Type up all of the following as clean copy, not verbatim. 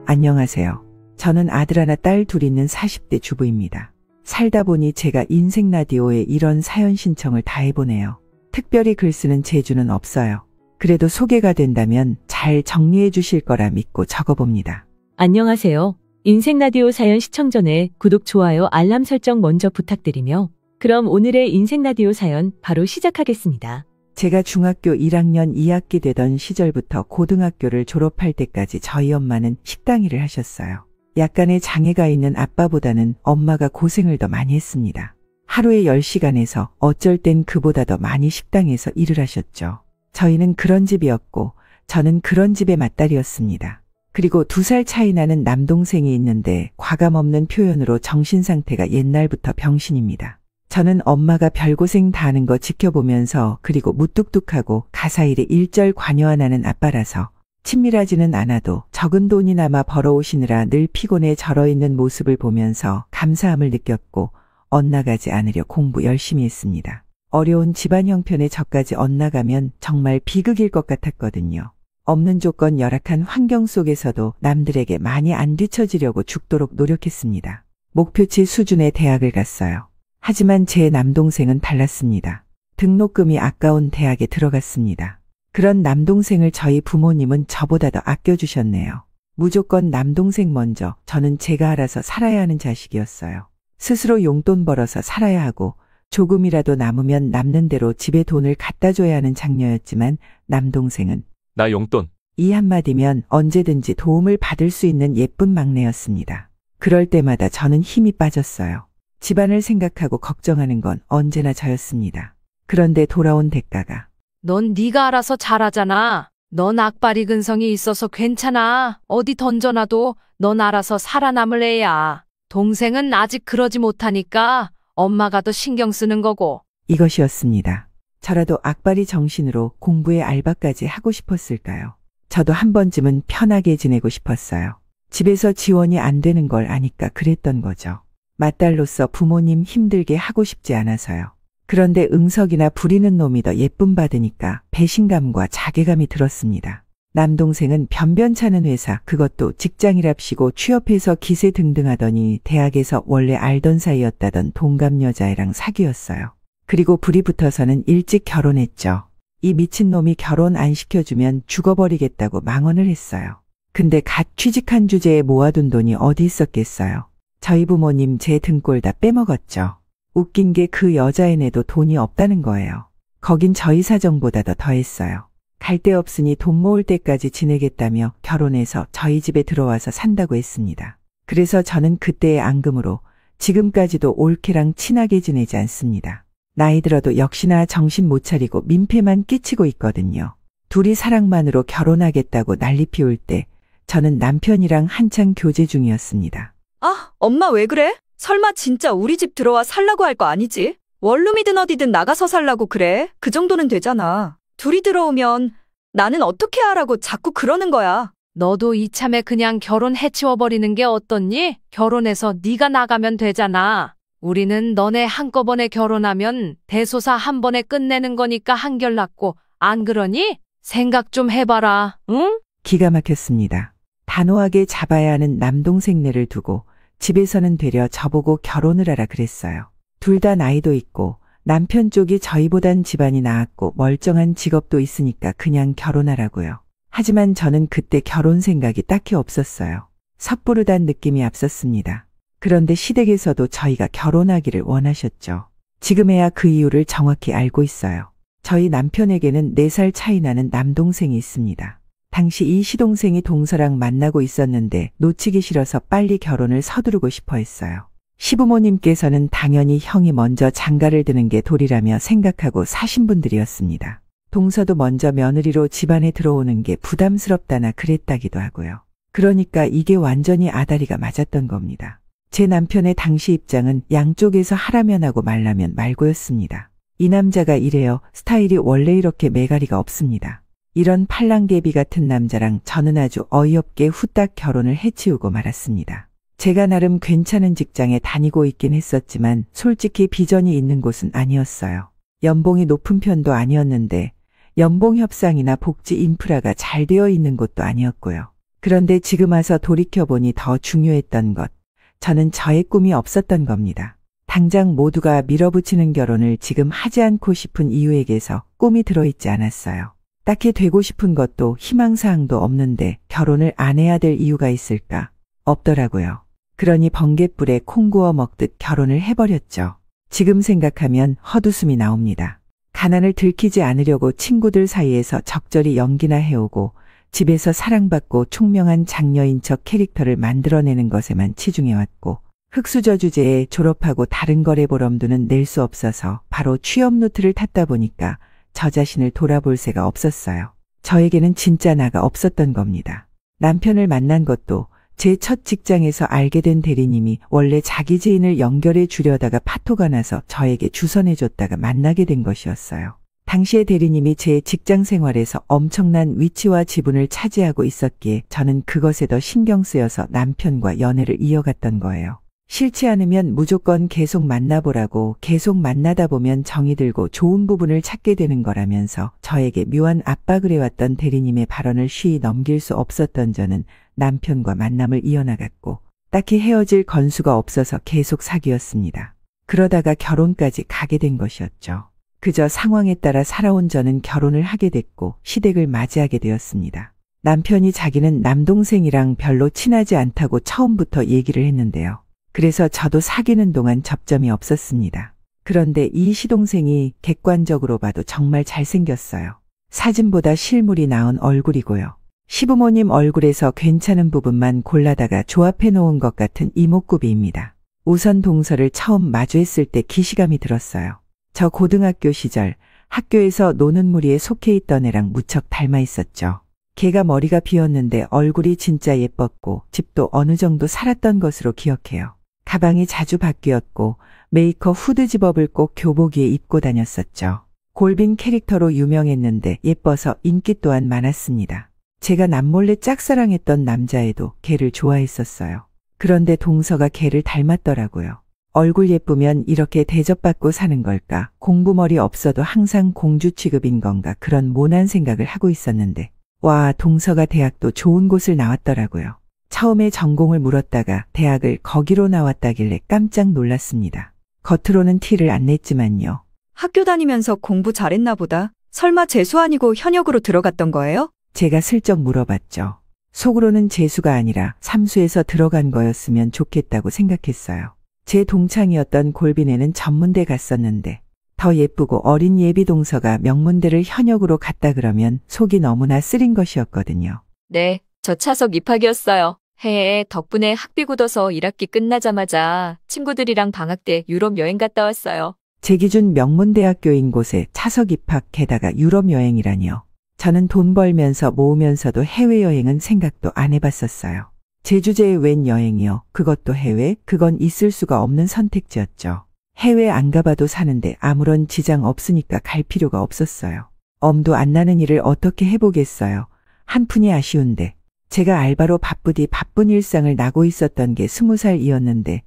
안녕하세요. 저는 아들 하나 딸 둘 있는 40대 주부입니다. 살다 보니 제가 인생 라디오에 이런 사연 신청을 다 해보네요. 특별히 글 쓰는 재주는 없어요. 그래도 소개가 된다면 잘 정리해 주실 거라 믿고 적어봅니다. 안녕하세요. 인생 라디오 사연 시청 전에 구독, 좋아요, 알람 설정 먼저 부탁드리며 그럼 오늘의 인생 라디오 사연 바로 시작하겠습니다. 제가 중학교 1학년 2학기 되던 시절부터 고등학교를 졸업할 때까지 저희 엄마는 식당 일을 하셨어요. 약간의 장애가 있는 아빠보다는 엄마가 고생을 더 많이 했습니다. 하루에 10시간에서 어쩔 땐 그보다 더 많이 식당에서 일을 하셨죠. 저희는 그런 집이었고 저는 그런 집의 맏딸이었습니다. 그리고 2살 차이 나는 남동생이 있는데 과감없는 표현으로 정신상태가 옛날부터 병신입니다. 저는 엄마가 별고생 다 하는 거 지켜보면서 그리고 무뚝뚝하고 가사일에 일절 관여 안 하는 아빠라서 친밀하지는 않아도 적은 돈이나마 벌어오시느라 늘 피곤해 절어있는 모습을 보면서 감사함을 느꼈고 엇나가지 않으려 공부 열심히 했습니다. 어려운 집안 형편에 저까지 엇나가면 정말 비극일 것 같았거든요. 없는 조건 열악한 환경 속에서도 남들에게 많이 안 뒤처지려고 죽도록 노력했습니다. 목표치 수준의 대학을 갔어요. 하지만 제 남동생은 달랐습니다. 등록금이 아까운 대학에 들어갔습니다. 그런 남동생을 저희 부모님은 저보다 더 아껴주셨네요. 무조건 남동생 먼저, 저는 제가 알아서 살아야 하는 자식이었어요. 스스로 용돈 벌어서 살아야 하고 조금이라도 남으면 남는 대로 집에 돈을 갖다 줘야 하는 장녀였지만 남동생은 나 용돈. 이 한마디면 언제든지 도움을 받을 수 있는 예쁜 막내였습니다. 그럴 때마다 저는 힘이 빠졌어요. 집안을 생각하고 걱정하는 건 언제나 저였습니다. 그런데 돌아온 대가가 넌 네가 알아서 잘하잖아. 넌 악바리 근성이 있어서 괜찮아. 어디 던져놔도 넌 알아서 살아남을 애야. 동생은 아직 그러지 못하니까 엄마가 더 신경 쓰는 거고. 이것이었습니다. 저라도 악바리 정신으로 공부에 알바까지 하고 싶었을까요? 저도 한 번쯤은 편하게 지내고 싶었어요. 집에서 지원이 안 되는 걸 아니까 그랬던 거죠. 맏딸로서 부모님 힘들게 하고 싶지 않아서요. 그런데 응석이나 부리는 놈이 더 예쁨 받으니까 배신감과 자괴감이 들었습니다. 남동생은 변변찮은 회사, 그것도 직장이랍시고 취업해서 기세 등등하더니 대학에서 원래 알던 사이였다던 동갑 여자애랑 사귀었어요. 그리고 불이 붙어서는 일찍 결혼했죠. 이 미친놈이 결혼 안 시켜주면 죽어버리겠다고 망언을 했어요. 근데 갓 취직한 주제에 모아둔 돈이 어디 있었겠어요. 저희 부모님 제 등골 다 빼먹었죠. 웃긴 게 그 여자애네도 돈이 없다는 거예요. 거긴 저희 사정보다 더 더했어요. 갈 데 없으니 돈 모을 때까지 지내겠다며 결혼해서 저희 집에 들어와서 산다고 했습니다. 그래서 저는 그때의 앙금으로 지금까지도 올케랑 친하게 지내지 않습니다. 나이 들어도 역시나 정신 못 차리고 민폐만 끼치고 있거든요. 둘이 사랑만으로 결혼하겠다고 난리 피울 때 저는 남편이랑 한창 교제 중이었습니다. 아, 엄마 왜 그래? 설마 진짜 우리 집 들어와 살라고 할 거 아니지? 원룸이든 어디든 나가서 살라고 그래. 그 정도는 되잖아. 둘이 들어오면 나는 어떻게 하라고 자꾸 그러는 거야. 너도 이참에 그냥 결혼 해치워버리는 게 어떻니? 결혼해서 네가 나가면 되잖아. 우리는 너네 한꺼번에 결혼하면 대소사 한 번에 끝내는 거니까 한결 낫고 안 그러니? 생각 좀 해봐라. 응? 기가 막혔습니다. 단호하게 잡아야 하는 남동생네를 두고 집에서는 되려 저보고 결혼을 하라 그랬어요. 둘 다 나이도 있고 남편 쪽이 저희보단 집안이 나았고 멀쩡한 직업도 있으니까 그냥 결혼하라고요. 하지만 저는 그때 결혼 생각이 딱히 없었어요. 섣부르단 느낌이 앞섰습니다. 그런데 시댁에서도 저희가 결혼하기를 원하셨죠. 지금에야 그 이유를 정확히 알고 있어요. 저희 남편에게는 4살 차이 나는 남동생이 있습니다. 당시 이 시동생이 동서랑 만나고 있었는데 놓치기 싫어서 빨리 결혼을 서두르고 싶어 했어요. 시부모님께서는 당연히 형이 먼저 장가를 드는 게 도리라며 생각하고 사신 분들이었습니다. 동서도 먼저 며느리로 집안에 들어오는 게 부담스럽다나 그랬다기도 하고요. 그러니까 이게 완전히 아다리가 맞았던 겁니다. 제 남편의 당시 입장은 양쪽에서 하라면 하고 말라면 말고였습니다. 이 남자가 이래요. 스타일이 원래 이렇게 매가리가 없습니다. 이런 팔랑개비 같은 남자랑 저는 아주 어이없게 후딱 결혼을 해치우고 말았습니다. 제가 나름 괜찮은 직장에 다니고 있긴 했었지만 솔직히 비전이 있는 곳은 아니었어요. 연봉이 높은 편도 아니었는데 연봉 협상이나 복지 인프라가 잘 되어 있는 곳도 아니었고요. 그런데 지금 와서 돌이켜보니 더 중요했던 것. 저는 저의 꿈이 없었던 겁니다. 당장 모두가 밀어붙이는 결혼을 지금 하지 않고 싶은 이유에게서 꿈이 들어있지 않았어요. 딱히 되고 싶은 것도 희망사항도 없는데 결혼을 안 해야 될 이유가 있을까? 없더라고요. 그러니 번갯불에 콩 구워 먹듯 결혼을 해버렸죠. 지금 생각하면 헛웃음이 나옵니다. 가난을 들키지 않으려고 친구들 사이에서 적절히 연기나 해오고 집에서 사랑받고 총명한 장녀인 척 캐릭터를 만들어내는 것에만 치중해왔고 흑수저 주제에 졸업하고 다른 거래 보럼도는 낼 수 없어서 바로 취업 루트를 탔다 보니까 저 자신을 돌아볼 새가 없었어요. 저에게는 진짜 나가 없었던 겁니다. 남편을 만난 것도 제 첫 직장에서 알게 된 대리님이 원래 자기 지인을 연결해 주려다가 파토가 나서 저에게 주선해줬다가 만나게 된 것이었어요. 당시에 대리님이 제 직장 생활에서 엄청난 위치와 지분을 차지하고 있었기에 저는 그것에 더 신경 쓰여서 남편과 연애를 이어갔던 거예요. 싫지 않으면 무조건 계속 만나보라고 계속 만나다 보면 정이 들고 좋은 부분을 찾게 되는 거라면서 저에게 묘한 압박을 해왔던 대리님의 발언을 쉬이 넘길 수 없었던 저는 남편과 만남을 이어나갔고 딱히 헤어질 건수가 없어서 계속 사귀었습니다. 그러다가 결혼까지 가게 된 것이었죠. 그저 상황에 따라 살아온 저는 결혼을 하게 됐고 시댁을 맞이하게 되었습니다. 남편이 자기는 남동생이랑 별로 친하지 않다고 처음부터 얘기를 했는데요. 그래서 저도 사귀는 동안 접점이 없었습니다. 그런데 이 시동생이 객관적으로 봐도 정말 잘생겼어요. 사진보다 실물이 나은 얼굴이고요. 시부모님 얼굴에서 괜찮은 부분만 골라다가 조합해 놓은 것 같은 이목구비입니다. 우선 동서를 처음 마주했을 때 기시감이 들었어요. 저 고등학교 시절 학교에서 노는 무리에 속해 있던 애랑 무척 닮아 있었죠. 걔가 머리가 비었는데 얼굴이 진짜 예뻤고 집도 어느 정도 살았던 것으로 기억해요. 가방이 자주 바뀌었고 메이커 후드 집업을 꼭 교복위에 입고 다녔었죠. 골빈 캐릭터로 유명했는데 예뻐서 인기 또한 많았습니다. 제가 남몰래 짝사랑했던 남자애도 걔를 좋아했었어요. 그런데 동서가 걔를 닮았더라고요. 얼굴 예쁘면 이렇게 대접받고 사는 걸까? 공부머리 없어도 항상 공주 취급인 건가? 그런 모난 생각을 하고 있었는데 와, 동서가 대학도 좋은 곳을 나왔더라고요. 처음에 전공을 물었다가 대학을 거기로 나왔다길래 깜짝 놀랐습니다. 겉으로는 티를 안 냈지만요. 학교 다니면서 공부 잘했나 보다. 설마 재수 아니고 현역으로 들어갔던 거예요? 제가 슬쩍 물어봤죠. 속으로는 재수가 아니라 삼수에서 들어간 거였으면 좋겠다고 생각했어요. 제 동창이었던 골빈애는 전문대 갔었는데 더 예쁘고 어린 예비 동서가 명문대를 현역으로 갔다 그러면 속이 너무나 쓰린 것이었거든요. 네, 저 차석 입학이었어요. 해에 덕분에 학비 굳어서 1학기 끝나자마자 친구들이랑 방학 때 유럽 여행 갔다 왔어요. 제 기준 명문대학교인 곳에 차석 입학 게다가 유럽 여행이라니요. 저는 돈 벌면서 모으면서도 해외여행은 생각도 안 해봤었어요. 제 주제에 웬 여행이요. 그것도 해외? 그건 있을 수가 없는 선택지였죠. 해외 안 가봐도 사는데 아무런 지장 없으니까 갈 필요가 없었어요. 엄도 안 나는 일을 어떻게 해보겠어요. 한푼이 아쉬운데. 제가 알바로 바쁘디 바쁜 일상을 나고 있었던 게 20살이었는데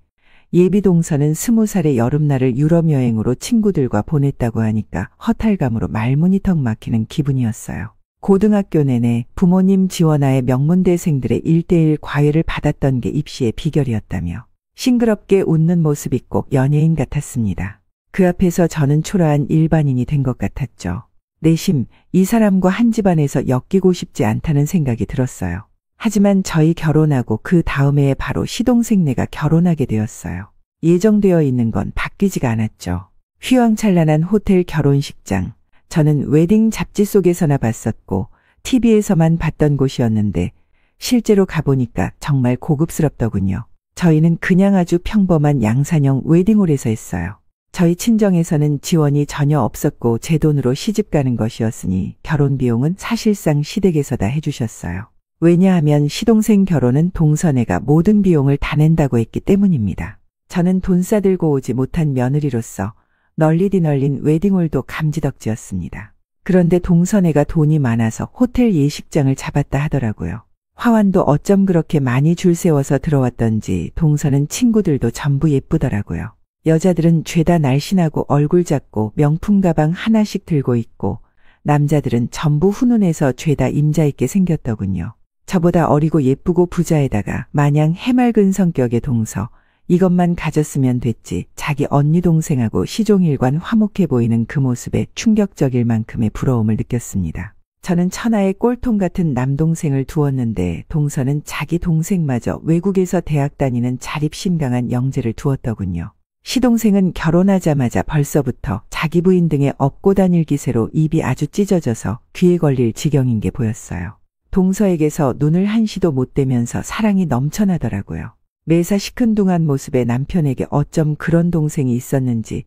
예비 동서는 20살의 여름날을 유럽 여행으로 친구들과 보냈다고 하니까 허탈감으로 말문이 턱 막히는 기분이었어요. 고등학교 내내 부모님 지원하에 명문대생들의 1:1 과외를 받았던 게 입시의 비결이었다며 싱그럽게 웃는 모습이 꼭 연예인 같았습니다. 그 앞에서 저는 초라한 일반인이 된 것 같았죠. 내심 이 사람과 한 집안에서 엮이고 싶지 않다는 생각이 들었어요. 하지만 저희 결혼하고 그 다음 해에 바로 시동생네가 결혼하게 되었어요. 예정되어 있는 건 바뀌지가 않았죠. 휘황찬란한 호텔 결혼식장. 저는 웨딩 잡지 속에서나 봤었고 TV에서만 봤던 곳이었는데 실제로 가보니까 정말 고급스럽더군요. 저희는 그냥 아주 평범한 양산형 웨딩홀에서 했어요. 저희 친정에서는 지원이 전혀 없었고 제 돈으로 시집가는 것이었으니 결혼 비용은 사실상 시댁에서 다 해주셨어요. 왜냐하면 시동생 결혼은 동서네가 모든 비용을 다 낸다고 했기 때문입니다. 저는 돈 싸들고 오지 못한 며느리로서 널리디 널린 웨딩홀도 감지덕지였습니다. 그런데 동서네가 돈이 많아서 호텔 예식장을 잡았다 하더라고요. 화환도 어쩜 그렇게 많이 줄 세워서 들어왔던지 동서는 친구들도 전부 예쁘더라고요. 여자들은 죄다 날씬하고 얼굴 작고 명품 가방 하나씩 들고 있고 남자들은 전부 훈훈해서 죄다 임자 있게 생겼더군요. 저보다 어리고 예쁘고 부자에다가 마냥 해맑은 성격의 동서. 이것만 가졌으면 됐지. 자기 언니 동생하고 시종일관 화목해 보이는 그 모습에 충격적일 만큼의 부러움을 느꼈습니다. 저는 천하의 꼴통 같은 남동생을 두었는데 동서는 자기 동생마저 외국에서 대학 다니는 자립심강한 영재를 두었더군요. 시동생은 결혼하자마자 벌써부터 자기 부인 등에 업고 다닐 기세로 입이 아주 찢어져서 귀에 걸릴 지경인 게 보였어요. 동서에게서 눈을 한시도 못 떼면서 사랑이 넘쳐나더라고요. 매사 시큰둥한 모습의 남편에게 어쩜 그런 동생이 있었는지,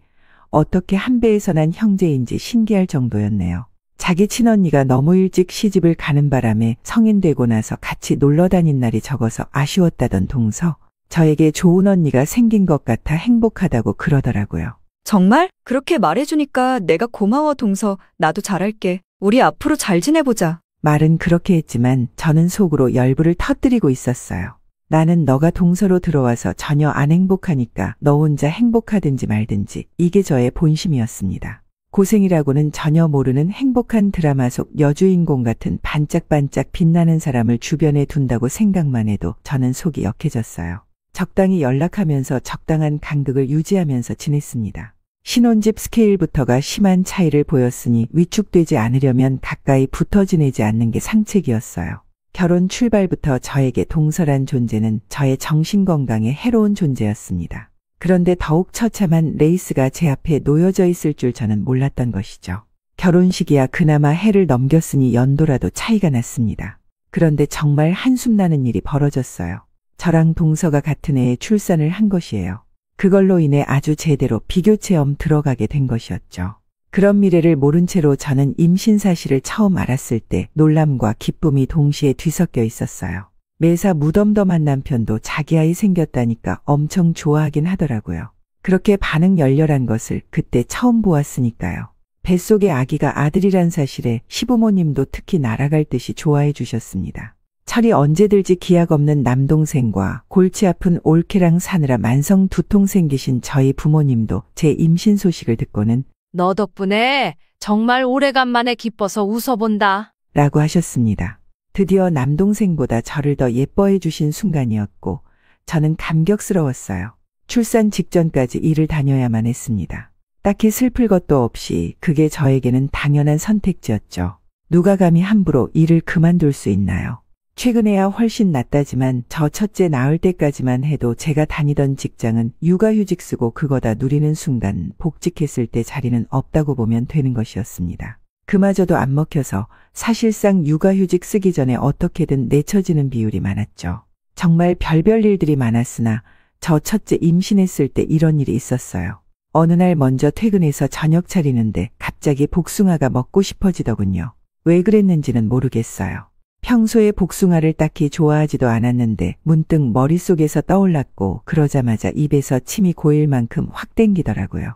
어떻게 한 배에서 난 형제인지 신기할 정도였네요. 자기 친언니가 너무 일찍 시집을 가는 바람에 성인 되고 나서 같이 놀러 다닌 날이 적어서 아쉬웠다던 동서. 저에게 좋은 언니가 생긴 것 같아 행복하다고 그러더라고요. 정말? 그렇게 말해주니까 내가 고마워 동서. 나도 잘할게. 우리 앞으로 잘 지내보자. 말은 그렇게 했지만 저는 속으로 열불을 터뜨리고 있었어요. 나는 너가 동서로 들어와서 전혀 안 행복하니까 너 혼자 행복하든지 말든지, 이게 저의 본심이었습니다. 고생이라고는 전혀 모르는 행복한 드라마 속 여주인공 같은 반짝반짝 빛나는 사람을 주변에 둔다고 생각만 해도 저는 속이 역해졌어요. 적당히 연락하면서 적당한 간극을 유지하면서 지냈습니다. 신혼집 스케일부터가 심한 차이를 보였으니 위축되지 않으려면 가까이 붙어 지내지 않는 게 상책이었어요. 결혼 출발부터 저에게 동서란 존재는 저의 정신건강에 해로운 존재였습니다. 그런데 더욱 처참한 레이스가 제 앞에 놓여져 있을 줄 저는 몰랐던 것이죠. 결혼식이야 그나마 해를 넘겼으니 연도라도 차이가 났습니다. 그런데 정말 한숨 나는 일이 벌어졌어요. 저랑 동서가 같은 해에 출산을 한 것이에요. 그걸로 인해 아주 제대로 비교체험 들어가게 된 것이었죠. 그런 미래를 모른 채로 저는 임신 사실을 처음 알았을 때 놀람과 기쁨이 동시에 뒤섞여 있었어요. 매사 무덤덤한 남편도 자기 아이 생겼다니까 엄청 좋아하긴 하더라고요. 그렇게 반응 열렬한 것을 그때 처음 보았으니까요. 뱃속의 아기가 아들이란 사실에 시부모님도 특히 날아갈 듯이 좋아해 주셨습니다. 철이 언제 들지 기약 없는 남동생과 골치 아픈 올케랑 사느라 만성 두통 생기신 저희 부모님도 제 임신 소식을 듣고는 너 덕분에 정말 오래간만에 기뻐서 웃어본다. 라고 하셨습니다. 드디어 남동생보다 저를 더 예뻐해 주신 순간이었고 저는 감격스러웠어요. 출산 직전까지 일을 다녀야만 했습니다. 딱히 슬플 것도 없이 그게 저에게는 당연한 선택지였죠. 누가 감히 함부로 일을 그만둘 수 있나요? 최근에야 훨씬 낫다지만 저 첫째 낳을 때까지만 해도 제가 다니던 직장은 육아휴직 쓰고 그거다 누리는 순간 복직했을 때 자리는 없다고 보면 되는 것이었습니다. 그마저도 안 먹혀서 사실상 육아휴직 쓰기 전에 어떻게든 내쳐지는 비율이 많았죠. 정말 별별 일들이 많았으나 저 첫째 임신했을 때 이런 일이 있었어요. 어느 날 먼저 퇴근해서 저녁 차리는데 갑자기 복숭아가 먹고 싶어지더군요. 왜 그랬는지는 모르겠어요. 평소에 복숭아를 딱히 좋아하지도 않았는데 문득 머릿속에서 떠올랐고 그러자마자 입에서 침이 고일 만큼 확 땡기더라고요.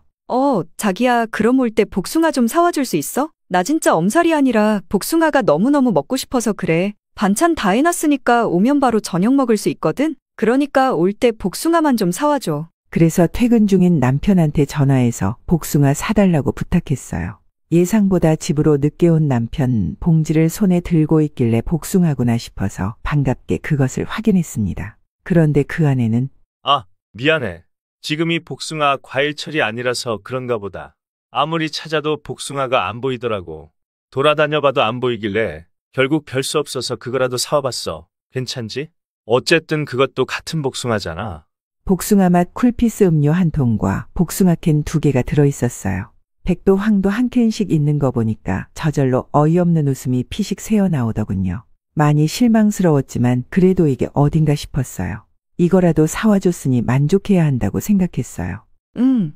자기야, 그럼 올 때 복숭아 좀 사와 줄 수 있어? 나 진짜 엄살이 아니라 복숭아가 너무너무 먹고 싶어서 그래. 반찬 다 해놨으니까 오면 바로 저녁 먹을 수 있거든? 그러니까 올 때 복숭아만 좀 사와줘. 그래서 퇴근 중인 남편한테 전화해서 복숭아 사달라고 부탁했어요. 예상보다 집으로 늦게 온 남편 봉지를 손에 들고 있길래 복숭아구나 싶어서 반갑게 그것을 확인했습니다. 그런데 그 안에는 미안해. 지금이 복숭아 과일철이 아니라서 그런가 보다. 아무리 찾아도 복숭아가 안 보이더라고. 돌아다녀봐도 안 보이길래 결국 별 수 없어서 그거라도 사와봤어. 괜찮지? 어쨌든 그것도 같은 복숭아잖아. 복숭아 맛 쿨피스 음료 한 통과 복숭아 캔 2개가 들어있었어요. 백도 황도 한 캔씩 있는 거 보니까 저절로 어이없는 웃음이 피식 새어나오더군요. 많이 실망스러웠지만 그래도 이게 어딘가 싶었어요. 이거라도 사와줬으니 만족해야 한다고 생각했어요.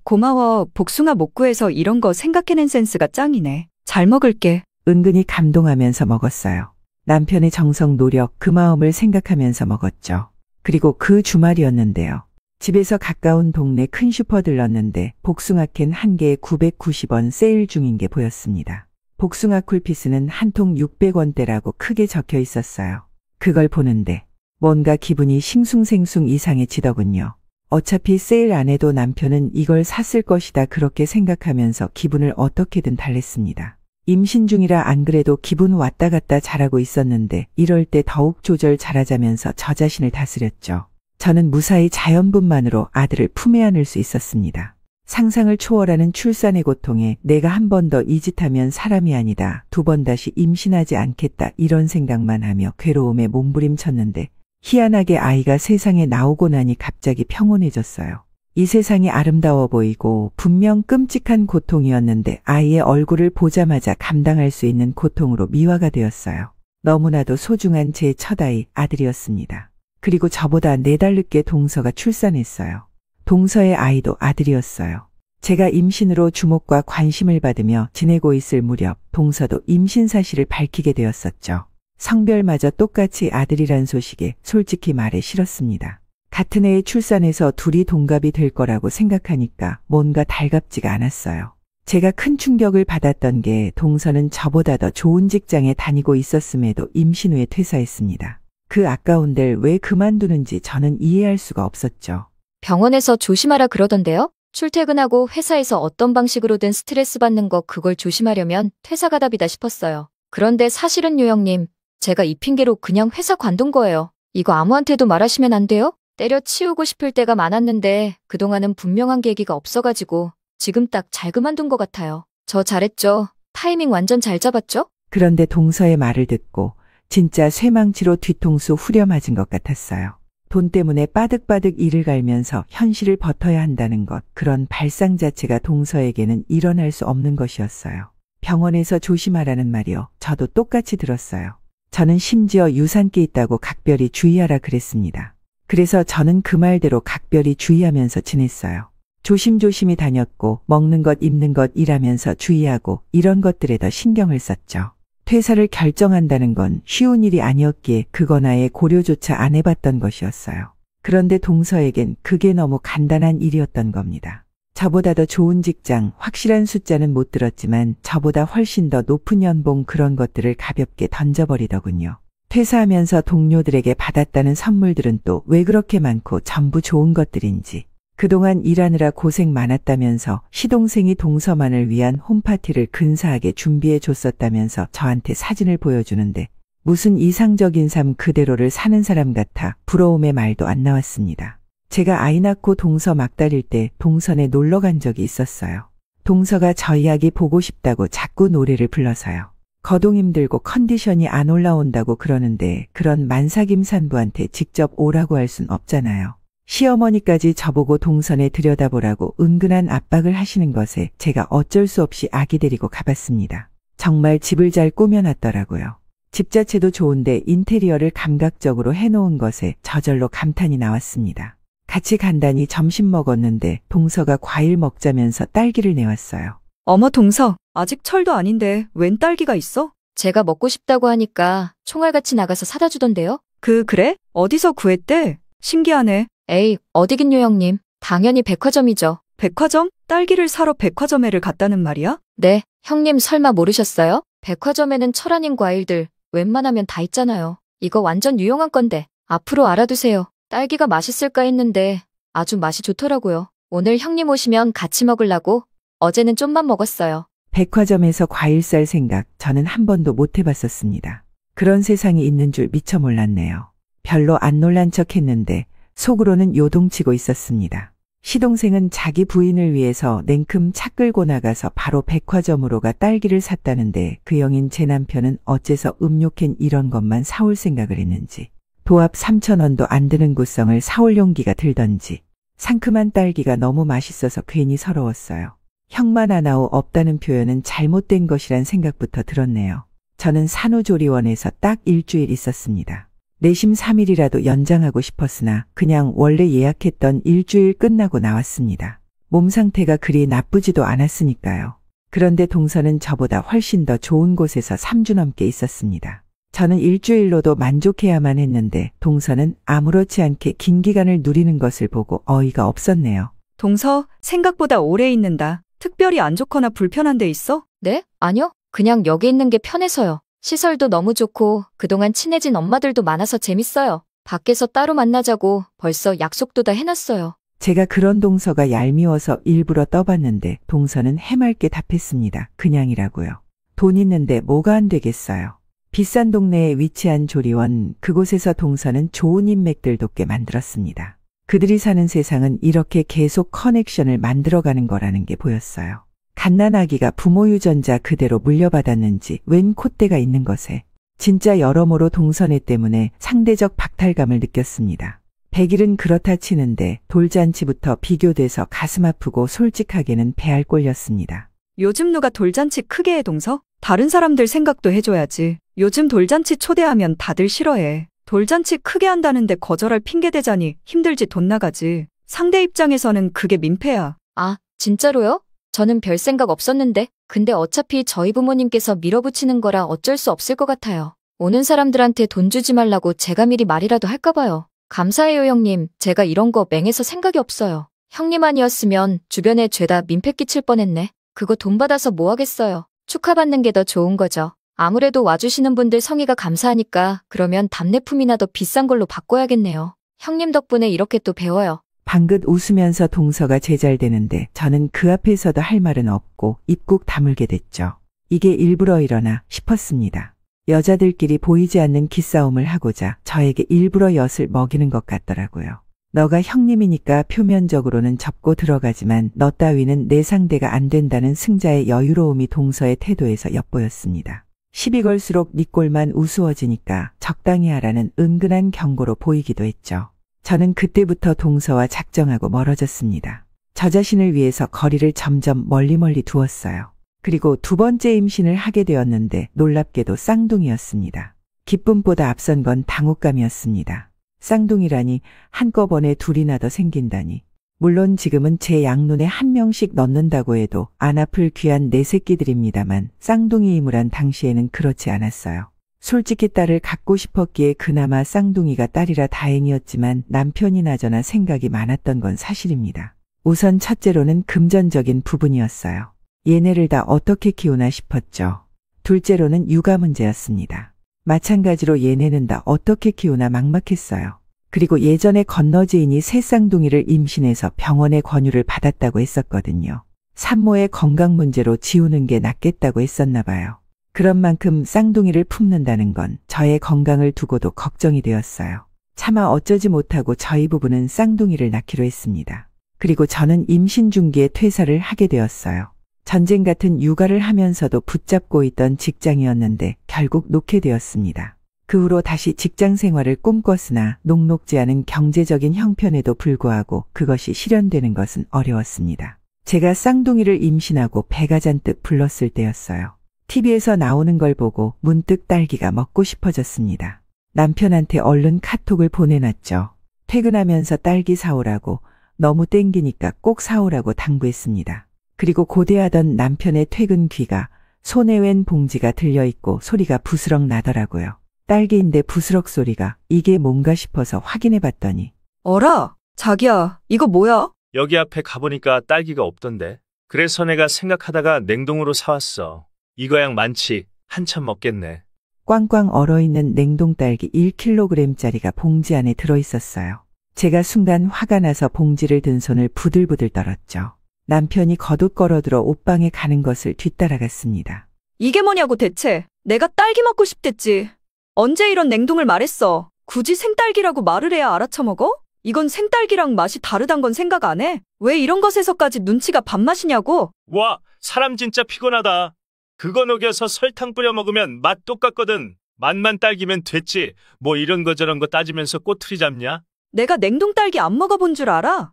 고마워. 복숭아 못 구해서 이런 거 생각해낸 센스가 짱이네. 잘 먹을게. 은근히 감동하면서 먹었어요. 남편의 정성 노력 그 마음을 생각하면서 먹었죠. 그리고 그 주말이었는데요. 집에서 가까운 동네 큰 슈퍼 들렀는데 복숭아 캔 한 개에 990원 세일 중인 게 보였습니다. 복숭아 쿨피스는 한 통 600원대라고 크게 적혀 있었어요. 그걸 보는데 뭔가 기분이 싱숭생숭 이상해지더군요. 어차피 세일 안 해도 남편은 이걸 샀을 것이다 그렇게 생각하면서 기분을 어떻게든 달랬습니다. 임신 중이라 안 그래도 기분 왔다 갔다 잘하고 있었는데 이럴 때 더욱 조절 잘하자면서 저 자신을 다스렸죠. 저는 무사히 자연분만으로 아들을 품에 안을 수 있었습니다. 상상을 초월하는 출산의 고통에 내가 한 번 더 이 짓 하면 사람이 아니다. 두 번 다시 임신하지 않겠다. 이런 생각만 하며 괴로움에 몸부림쳤는데 희한하게 아이가 세상에 나오고 나니 갑자기 평온해졌어요. 이 세상이 아름다워 보이고 분명 끔찍한 고통이었는데 아이의 얼굴을 보자마자 감당할 수 있는 고통으로 미화가 되었어요. 너무나도 소중한 제 첫 아이 아들이었습니다. 그리고 저보다 4달 늦게 동서가 출산했어요. 동서의 아이도 아들이었어요. 제가 임신으로 주목과 관심을 받으며 지내고 있을 무렵 동서도 임신 사실을 밝히게 되었었죠. 성별마저 똑같이 아들이란 소식에 솔직히 말해 싫었습니다. 같은 해에 출산해서 둘이 동갑이 될 거라고 생각하니까 뭔가 달갑지가 않았어요. 제가 큰 충격을 받았던 게 동서는 저보다 더 좋은 직장에 다니고 있었음에도 임신 후에 퇴사했습니다. 그 아까운 데를 왜 그만두는지 저는 이해할 수가 없었죠. 병원에서 조심하라 그러던데요? 출퇴근하고 회사에서 어떤 방식으로든 스트레스 받는 거 그걸 조심하려면 퇴사가 답이다 싶었어요. 그런데 사실은 요영님, 제가 이 핑계로 그냥 회사 관둔 거예요. 이거 아무한테도 말하시면 안 돼요? 때려치우고 싶을 때가 많았는데 그동안은 분명한 계기가 없어가지고 지금 딱 잘 그만둔 것 같아요. 저 잘했죠? 타이밍 완전 잘 잡았죠? 그런데 동서의 말을 듣고 진짜 쇠망치로 뒤통수 후려맞은 것 같았어요. 돈 때문에 빠득빠득 이를 갈면서 현실을 버텨야 한다는 것, 그런 발상 자체가 동서에게는 일어날 수 없는 것이었어요. 병원에서 조심하라는 말이요. 저도 똑같이 들었어요. 저는 심지어 유산기 있다고 각별히 주의하라 그랬습니다. 그래서 저는 그 말대로 각별히 주의하면서 지냈어요. 조심조심히 다녔고 먹는 것 입는 것 일하면서 주의하고 이런 것들에 더 신경을 썼죠. 퇴사를 결정한다는 건 쉬운 일이 아니었기에 그거나의 고려조차 안 해봤던 것이었어요. 그런데 동서에겐 그게 너무 간단한 일이었던 겁니다. 저보다 더 좋은 직장, 확실한 숫자는 못 들었지만 저보다 훨씬 더 높은 연봉 그런 것들을 가볍게 던져버리더군요. 퇴사하면서 동료들에게 받았다는 선물들은 또 왜 그렇게 많고 전부 좋은 것들인지. 그동안 일하느라 고생 많았다면서 시동생이 동서만을 위한 홈파티를 근사하게 준비해 줬었다면서 저한테 사진을 보여주는데 무슨 이상적인 삶 그대로를 사는 사람 같아 부러움의 말도 안 나왔습니다. 제가 아이 낳고 동서 막달릴 때 동선에 놀러 간 적이 있었어요. 동서가 저 이야기 보고 싶다고 자꾸 노래를 불러서요. 거동 힘들고 컨디션이 안 올라온다고 그러는데 그런 만삭임산부한테 직접 오라고 할 순 없잖아요. 시어머니까지 저보고 동선에 들여다보라고 은근한 압박을 하시는 것에 제가 어쩔 수 없이 아기 데리고 가봤습니다. 정말 집을 잘 꾸며놨더라고요. 집 자체도 좋은데 인테리어를 감각적으로 해놓은 것에 저절로 감탄이 나왔습니다. 같이 간단히 점심 먹었는데 동서가 과일 먹자면서 딸기를 내왔어요. 어머 동서, 아직 철도 아닌데 웬 딸기가 있어? 제가 먹고 싶다고 하니까 총알같이 나가서 사다 주던데요? 그래? 어디서 구했대? 신기하네. 에이, 어디긴 요영님. 당연히 백화점이죠. 백화점? 딸기를 사러 백화점에를 갔다는 말이야? 네, 형님 설마 모르셨어요? 백화점에는 철 아닌 과일들 웬만하면 다 있잖아요. 이거 완전 유용한 건데 앞으로 알아두세요. 딸기가 맛있을까 했는데 아주 맛이 좋더라고요. 오늘 형님 오시면 같이 먹으려고 어제는 좀만 먹었어요. 백화점에서 과일 살 생각 저는 한 번도 못 해봤었습니다. 그런 세상이 있는 줄 미처 몰랐네요. 별로 안 놀란 척 했는데 속으로는 요동치고 있었습니다. 시동생은 자기 부인을 위해서 냉큼 차 끌고 나가서 바로 백화점으로 가 딸기를 샀다는데 그 영인 제 남편은 어째서 음료캔 이런 것만 사올 생각을 했는지 도합 3,000원도 안 드는 구성을 사올 용기가 들던지 상큼한 딸기가 너무 맛있어서 괜히 서러웠어요. 형만 하나오 없다는 표현은 잘못된 것이란 생각부터 들었네요. 저는 산후조리원에서 딱 일주일 있었습니다. 내심 3일이라도 연장하고 싶었으나 그냥 원래 예약했던 일주일 끝나고 나왔습니다. 몸 상태가 그리 나쁘지도 않았으니까요. 그런데 동서는 저보다 훨씬 더 좋은 곳에서 3주 넘게 있었습니다. 저는 일주일로도 만족해야만 했는데 동서는 아무렇지 않게 긴 기간을 누리는 것을 보고 어이가 없었네요. 동서, 생각보다 오래 있는다. 특별히 안 좋거나 불편한 데 있어? 네? 아니요. 그냥 여기 있는 게 편해서요. 시설도 너무 좋고 그동안 친해진 엄마들도 많아서 재밌어요. 밖에서 따로 만나자고 벌써 약속도 다 해놨어요. 제가 그런 동서가 얄미워서 일부러 떠봤는데 동서는 해맑게 답했습니다. 그냥이라고요. 돈 있는데 뭐가 안 되겠어요. 비싼 동네에 위치한 조리원, 그곳에서 동서는 좋은 인맥들도 꽤 만들었습니다. 그들이 사는 세상은 이렇게 계속 커넥션을 만들어가는 거라는 게 보였어요. 갓난아기가 부모 유전자 그대로 물려받았는지 웬 콧대가 있는 것에 진짜 여러모로 동서네 때문에 상대적 박탈감을 느꼈습니다. 100일은 그렇다 치는데 돌잔치부터 비교돼서 가슴 아프고 솔직하게는 배알 꼴렸습니다. 요즘 누가 돌잔치 크게 해 동서? 다른 사람들 생각도 해줘야지. 요즘 돌잔치 초대하면 다들 싫어해. 돌잔치 크게 한다는데 거절할 핑계 대자니 힘들지 돈 나가지. 상대 입장에서는 그게 민폐야. 아, 진짜로요? 저는 별 생각 없었는데, 근데 어차피 저희 부모님께서 밀어붙이는 거라 어쩔 수 없을 것 같아요. 오는 사람들한테 돈 주지 말라고 제가 미리 말이라도 할까 봐요. 감사해요, 형님. 제가 이런 거 맹해서 생각이 없어요. 형님 아니었으면 주변에 죄다 민폐 끼칠 뻔했네. 그거 돈 받아서 뭐 하겠어요. 축하받는 게 더 좋은 거죠. 아무래도 와주시는 분들 성의가 감사하니까 그러면 답례품이나 더 비싼 걸로 바꿔야겠네요. 형님 덕분에 이렇게 또 배워요. 방긋 웃으면서 동서가 제잘되는데 저는 그 앞에서도 할 말은 없고 입국 다물게 됐죠. 이게 일부러 이러나 싶었습니다. 여자들끼리 보이지 않는 기싸움을 하고자 저에게 일부러 엿을 먹이는 것 같더라고요. 너가 형님이니까 표면적으로는 접고 들어가지만 너 따위는 내 상대가 안 된다는 승자의 여유로움이 동서의 태도에서 엿보였습니다. 시비 걸수록 네 꼴만 우스워지니까 적당히 하라는 은근한 경고로 보이기도 했죠. 저는 그때부터 동서와 작정하고 멀어졌습니다. 저 자신을 위해서 거리를 점점 멀리 두었어요. 그리고 두 번째 임신을 하게 되었는데 놀랍게도 쌍둥이였습니다. 기쁨보다 앞선 건 당혹감이었습니다. 쌍둥이라니 한꺼번에 둘이나 더 생긴다니. 물론 지금은 제 양눈에 한 명씩 넣는다고 해도 안 아플 귀한 내 새끼들입니다만 쌍둥이이므란 당시에는 그렇지 않았어요. 솔직히 딸을 갖고 싶었기에 그나마 쌍둥이가 딸이라 다행이었지만 남편이 나저나 생각이 많았던 건 사실입니다. 우선 첫째로는 금전적인 부분이었어요. 얘네를 다 어떻게 키우나 싶었죠. 둘째로는 육아 문제였습니다. 마찬가지로 얘네는 다 어떻게 키우나 막막했어요. 그리고 예전에 건너지인이 새 쌍둥이를 임신해서 병원의 권유를 받았다고 했었거든요. 산모의 건강 문제로 지우는 게 낫겠다고 했었나 봐요. 그런 만큼 쌍둥이를 품는다는 건 저의 건강을 두고도 걱정이 되었어요. 차마 어쩌지 못하고 저희 부부는 쌍둥이를 낳기로 했습니다. 그리고 저는 임신 중기에 퇴사를 하게 되었어요. 전쟁 같은 육아를 하면서도 붙잡고 있던 직장이었는데 결국 놓게 되었습니다. 그 후로 다시 직장 생활을 꿈꿨으나 녹록지 않은 경제적인 형편에도 불구하고 그것이 실현되는 것은 어려웠습니다. 제가 쌍둥이를 임신하고 배가 잔뜩 불렀을 때였어요. TV에서 나오는 걸 보고 문득 딸기가 먹고 싶어졌습니다. 남편한테 얼른 카톡을 보내놨죠. 퇴근하면서 딸기 사오라고, 너무 땡기니까 꼭 사오라고 당부했습니다. 그리고 고대하던 남편의 퇴근 귀가 손에 웬 봉지가 들려있고 소리가 부스럭 나더라고요. 딸기인데 부스럭 소리가 이게 뭔가 싶어서 확인해봤더니 어라, 자기야, 이거 뭐야? 여기 앞에 가보니까 딸기가 없던데. 그래서 내가 생각하다가 냉동으로 사왔어. 이거 양 많지. 한참 먹겠네. 꽝꽝 얼어있는 냉동 딸기 1kg짜리가 봉지 안에 들어있었어요. 제가 순간 화가 나서 봉지를 든 손을 부들부들 떨었죠. 남편이 거듭 걸어들어 옷방에 가는 것을 뒤따라갔습니다. 이게 뭐냐고 대체. 내가 딸기 먹고 싶댔지. 언제 이런 냉동을 말했어. 굳이 생딸기라고 말을 해야 알아쳐먹어? 이건 생딸기랑 맛이 다르단 건 생각 안 해? 왜 이런 것에서까지 눈치가 밥맛이냐고? 와, 사람 진짜 피곤하다. 그거 녹여서 설탕 뿌려 먹으면 맛 똑같거든. 맛만 딸기면 됐지. 뭐 이런 거 저런 거 따지면서 꼬투리 잡냐? 내가 냉동 딸기 안 먹어본 줄 알아?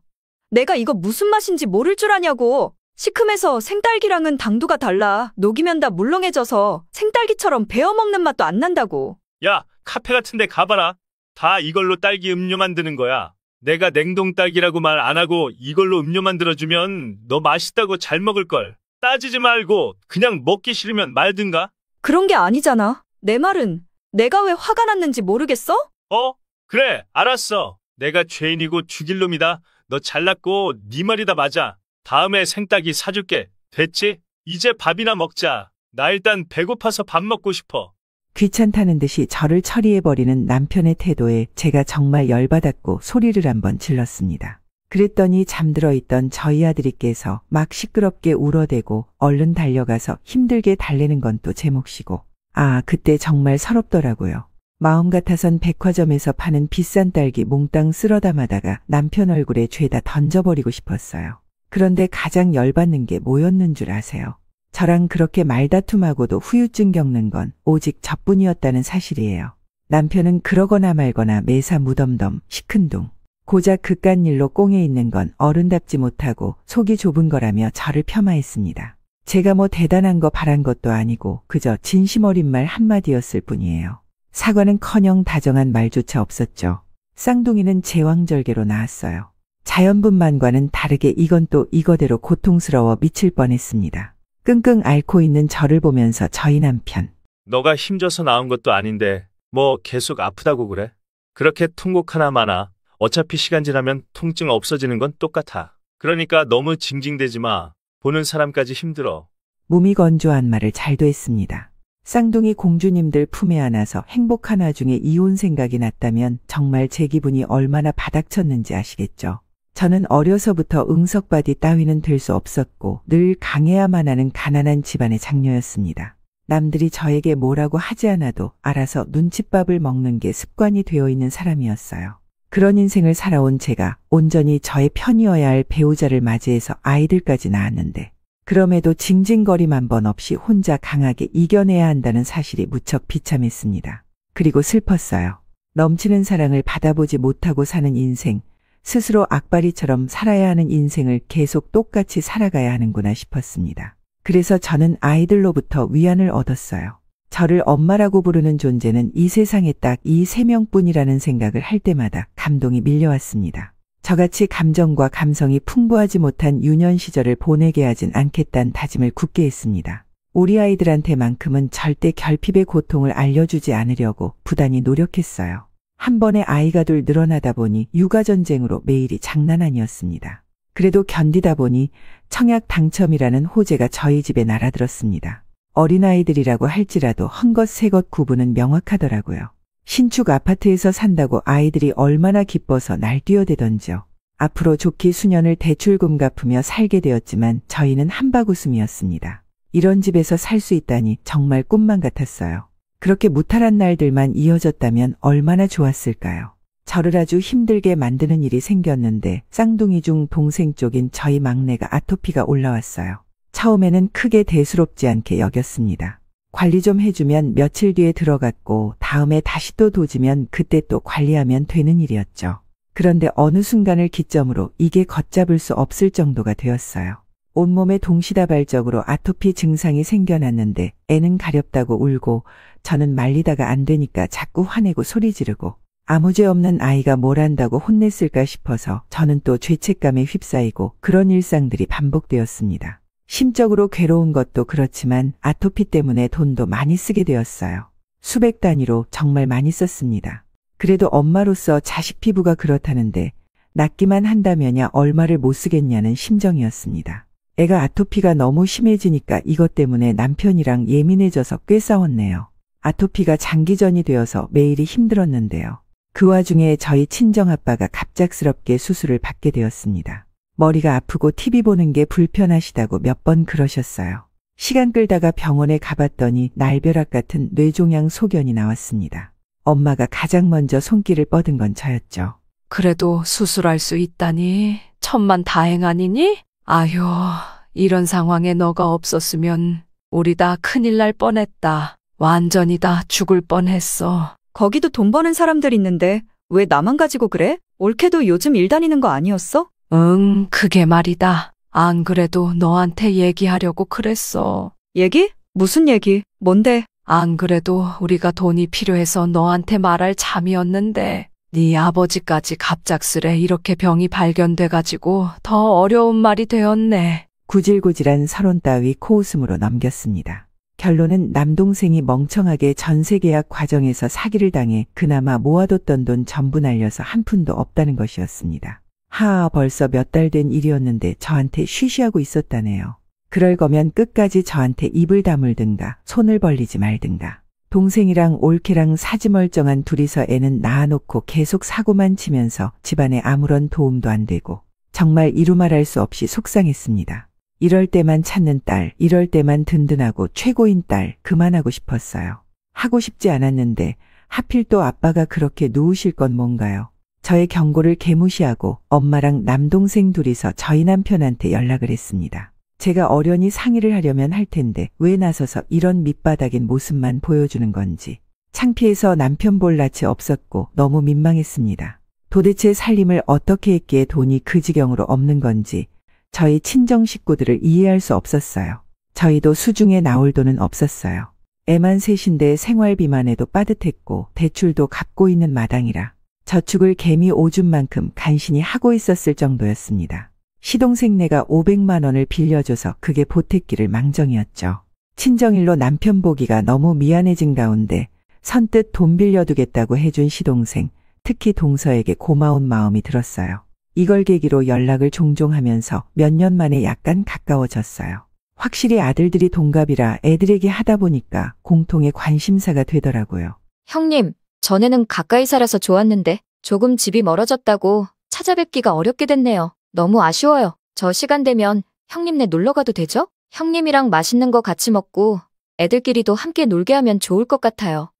내가 이거 무슨 맛인지 모를 줄 아냐고. 시큼해서 생딸기랑은 당도가 달라. 녹이면 다 물렁해져서 생딸기처럼 베어 먹는 맛도 안 난다고. 야, 카페 같은 데 가봐라. 다 이걸로 딸기 음료 만드는 거야. 내가 냉동 딸기라고 말 안 하고 이걸로 음료 만들어주면 너 맛있다고 잘 먹을걸. 따지지 말고 그냥 먹기 싫으면 말든가. 그런 게 아니잖아. 내 말은 내가 왜 화가 났는지 모르겠어? 그래, 알았어. 내가 죄인이고 죽일 놈이다. 너 잘났고 네 말이 다 맞아. 다음에 생딸기 사줄게. 됐지? 이제 밥이나 먹자. 나 일단 배고파서 밥 먹고 싶어. 귀찮다는 듯이 저를 처리해버리는 남편의 태도에 제가 정말 열받았고 소리를 한번 질렀습니다. 그랬더니 잠들어 있던 저희 아들이 깨서 막 시끄럽게 울어대고 얼른 달려가서 힘들게 달래는 건 또 제 몫이고. 아, 그때 정말 서럽더라고요. 마음 같아선 백화점에서 파는 비싼 딸기 몽땅 쓸어 담아다가 남편 얼굴에 죄다 던져버리고 싶었어요. 그런데 가장 열받는 게 뭐였는 줄 아세요? 저랑 그렇게 말다툼하고도 후유증 겪는 건 오직 저뿐이었다는 사실이에요. 남편은 그러거나 말거나 매사 무덤덤, 시큰둥. 고작 그깟 일로 꽁에 있는 건 어른답지 못하고 속이 좁은 거라며 저를 폄하했습니다. 제가 뭐 대단한 거 바란 것도 아니고 그저 진심 어린 말 한마디였을 뿐이에요. 사과는커녕 다정한 말조차 없었죠. 쌍둥이는 제왕절개로 나왔어요. 자연분만과는 다르게 이건 또 이거대로 고통스러워 미칠 뻔했습니다. 끙끙 앓고 있는 저를 보면서 저희 남편. 너가 힘줘서 나온 것도 아닌데 뭐 계속 아프다고 그래? 그렇게 통곡 하나 마나. 어차피 시간 지나면 통증 없어지는 건 똑같아. 그러니까 너무 징징대지 마. 보는 사람까지 힘들어. 무미건조한 말을 잘도 했습니다. 쌍둥이 공주님들 품에 안아서 행복한 와중에 이혼 생각이 났다면 정말 제 기분이 얼마나 바닥쳤는지 아시겠죠. 저는 어려서부터 응석바디 따위는 될 수 없었고 늘 강해야만 하는 가난한 집안의 장녀였습니다. 남들이 저에게 뭐라고 하지 않아도 알아서 눈칫밥을 먹는 게 습관이 되어 있는 사람이었어요. 그런 인생을 살아온 제가 온전히 저의 편이어야 할 배우자를 맞이해서 아이들까지 낳았는데 그럼에도 징징거림 한 번 없이 혼자 강하게 이겨내야 한다는 사실이 무척 비참했습니다. 그리고 슬펐어요. 넘치는 사랑을 받아보지 못하고 사는 인생, 스스로 악바리처럼 살아야 하는 인생을 계속 똑같이 살아가야 하는구나 싶었습니다. 그래서 저는 아이들로부터 위안을 얻었어요. 저를 엄마라고 부르는 존재는 이 세상에 딱 이 3명뿐이라는 생각을 할 때마다 감동이 밀려왔습니다. 저같이 감정과 감성이 풍부하지 못한 유년 시절을 보내게 하진 않겠다는 다짐을 굳게 했습니다. 우리 아이들한테만큼은 절대 결핍의 고통을 알려주지 않으려고 부단히 노력했어요. 한 번에 아이가 둘 늘어나다 보니 육아전쟁으로 매일이 장난 아니었습니다. 그래도 견디다 보니 청약 당첨이라는 호재가 저희 집에 날아들었습니다. 어린아이들이라고 할지라도 헝것 새것 구분은 명확하더라고요. 신축 아파트에서 산다고 아이들이 얼마나 기뻐서 날뛰어대던지요. 앞으로 좋게 수년을 대출금 갚으며 살게 되었지만 저희는 한바구음이었습니다. 이런 집에서 살 수 있다니 정말 꿈만 같았어요. 그렇게 무탈한 날들만 이어졌다면 얼마나 좋았을까요? 저를 아주 힘들게 만드는 일이 생겼는데 쌍둥이 중 동생 쪽인 저희 막내가 아토피가 올라왔어요. 처음에는 크게 대수롭지 않게 여겼습니다. 관리 좀 해주면 며칠 뒤에 들어갔고 다음에 다시 또 도지면 그때 또 관리하면 되는 일이었죠. 그런데 어느 순간을 기점으로 이게 걷잡을 수 없을 정도가 되었어요. 온몸에 동시다발적으로 아토피 증상이 생겨났는데 애는 가렵다고 울고 저는 말리다가 안 되니까 자꾸 화내고 소리 지르고 아무 죄 없는 아이가 뭘 한다고 혼냈을까 싶어서 저는 또 죄책감에 휩싸이고 그런 일상들이 반복되었습니다. 심적으로 괴로운 것도 그렇지만 아토피 때문에 돈도 많이 쓰게 되었어요. 수백 단위로 정말 많이 썼습니다. 그래도 엄마로서 자식 피부가 그렇다는데 낫기만 한다면야 얼마를 못 쓰겠냐는 심정이었습니다. 애가 아토피가 너무 심해지니까 이것 때문에 남편이랑 예민해져서 꽤 싸웠네요. 아토피가 장기전이 되어서 매일이 힘들었는데요. 그 와중에 저희 친정아빠가 갑작스럽게 수술을 받게 되었습니다. 머리가 아프고 TV 보는 게 불편하시다고 몇 번 그러셨어요. 시간 끌다가 병원에 가봤더니 날벼락 같은 뇌종양 소견이 나왔습니다. 엄마가 가장 먼저 손길을 뻗은 건 저였죠. 그래도 수술할 수 있다니 천만 다행 아니니? 아휴, 이런 상황에 너가 없었으면 우리 다 큰일 날 뻔했다. 완전히 다 죽을 뻔했어. 거기도 돈 버는 사람들 있는데 왜 나만 가지고 그래? 올케도 요즘 일 다니는 거 아니었어? 응, 그게 말이다. 안 그래도 너한테 얘기하려고 그랬어. 얘기? 무슨 얘기? 뭔데? 안 그래도 우리가 돈이 필요해서 너한테 말할 참이었는데 네 아버지까지 갑작스레 이렇게 병이 발견돼가지고 더 어려운 말이 되었네. 구질구질한 서론 따위 코웃음으로 넘겼습니다. 결론은 남동생이 멍청하게 전세계약 과정에서 사기를 당해 그나마 모아뒀던 돈 전부 날려서 한 푼도 없다는 것이었습니다. 하아, 벌써 몇 달 된 일이었는데 저한테 쉬쉬하고 있었다네요. 그럴 거면 끝까지 저한테 입을 다물든가 손을 벌리지 말든가. 동생이랑 올케랑 사지멀쩡한 둘이서 애는 낳아놓고 계속 사고만 치면서 집안에 아무런 도움도 안 되고 정말 이루 말할 수 없이 속상했습니다. 이럴 때만 찾는 딸, 이럴 때만 든든하고 최고인 딸, 그만하고 싶었어요. 하고 싶지 않았는데 하필 또 아빠가 그렇게 누우실 건 뭔가요? 저의 경고를 개무시하고 엄마랑 남동생 둘이서 저희 남편한테 연락을 했습니다. 제가 어련히 상의를 하려면 할 텐데 왜 나서서 이런 밑바닥인 모습만 보여주는 건지. 창피해서 남편 볼 낯이 없었고 너무 민망했습니다. 도대체 살림을 어떻게 했기에 돈이 그 지경으로 없는 건지 저희 친정 식구들을 이해할 수 없었어요. 저희도 수중에 나올 돈은 없었어요. 애만 셋인데 생활비만 해도 빠듯했고 대출도 갚고 있는 마당이라 저축을 개미 오줌 만큼 간신히 하고 있었을 정도였습니다. 시동생네가 500만 원을 빌려줘서 그게 보탰기를 망정이었죠. 친정일로 남편 보기가 너무 미안해진 가운데 선뜻 돈 빌려두겠다고 해준 시동생, 특히 동서에게 고마운 마음이 들었어요. 이걸 계기로 연락을 종종 하면서 몇 년 만에 약간 가까워졌어요. 확실히 아들들이 동갑이라 애들에게 하다 보니까 공통의 관심사가 되더라고요. 형님, 전에는 가까이 살아서 좋았는데 조금 집이 멀어졌다고 찾아뵙기가 어렵게 됐네요. 너무 아쉬워요. 저 시간 되면 형님네 놀러 가도 되죠? 형님이랑 맛있는 거 같이 먹고 애들끼리도 함께 놀게 하면 좋을 것 같아요.